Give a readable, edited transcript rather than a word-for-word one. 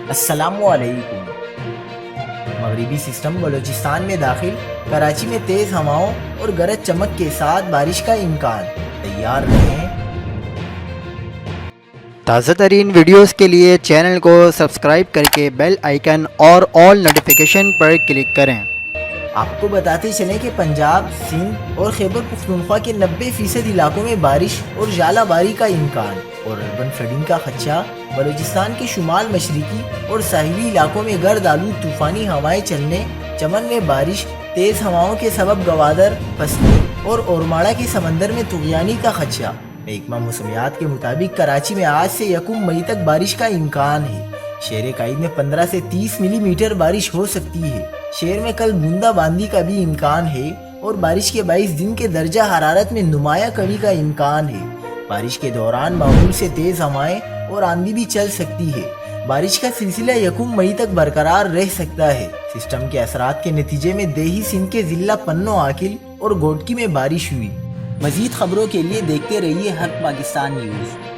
السلام علیکم۔ مغربی سسٹم بلوچستان میں داخل، کراچی میں تیز ہواؤں اور گرج چمک کے ساتھ بارش کا امکان، تیار رہیں۔ تازہ ترین ویڈیوز کے لیے چینل کو سبسکرائب کر کے بیل آئیکن اور آل نوٹیفیکیشن پر کلک کریں۔ آپ کو بتاتے چلیں کہ پنجاب، سندھ اور خیبر پختونخوا کے 90% علاقوں میں بارش اور ژالہ باری کا امکان اور اربن فلڈنگ کا خدشہ۔ بلوچستان کے شمال مشرقی اور ساحلی علاقوں میں گرد آلود طوفانی ہوائیں چلنے، چمن میں بارش، تیز ہواؤں کے سبب گوادر، پستی اور اورماڑہ کے سمندر میں طغیانی کا خدشہ۔ محکمہ موسمیات کے مطابق کراچی میں آج سے 1 مئی تک بارش کا امکان ہے۔ شہر قائد میں 15 سے 30 ملی میٹر بارش ہو سکتی ہے۔ شہر میں کل بوندا باندی کا بھی امکان ہے اور بارش کے باعث دن کے درجہ حرارت میں نمایاں کمی کا امکان ہے۔ بارش کے دوران معمول سے تیز ہوائیں اور آندھی بھی چل سکتی ہے۔ بارش کا سلسلہ 1 مئی تک برقرار رہ سکتا ہے۔ سسٹم کے اثرات کے نتیجے میں دیہی سندھ کے ضلع پنو آکل اور گوٹکی میں بارش ہوئی۔ مزید خبروں کے لیے دیکھتے رہیے حق پاکستان نیوز۔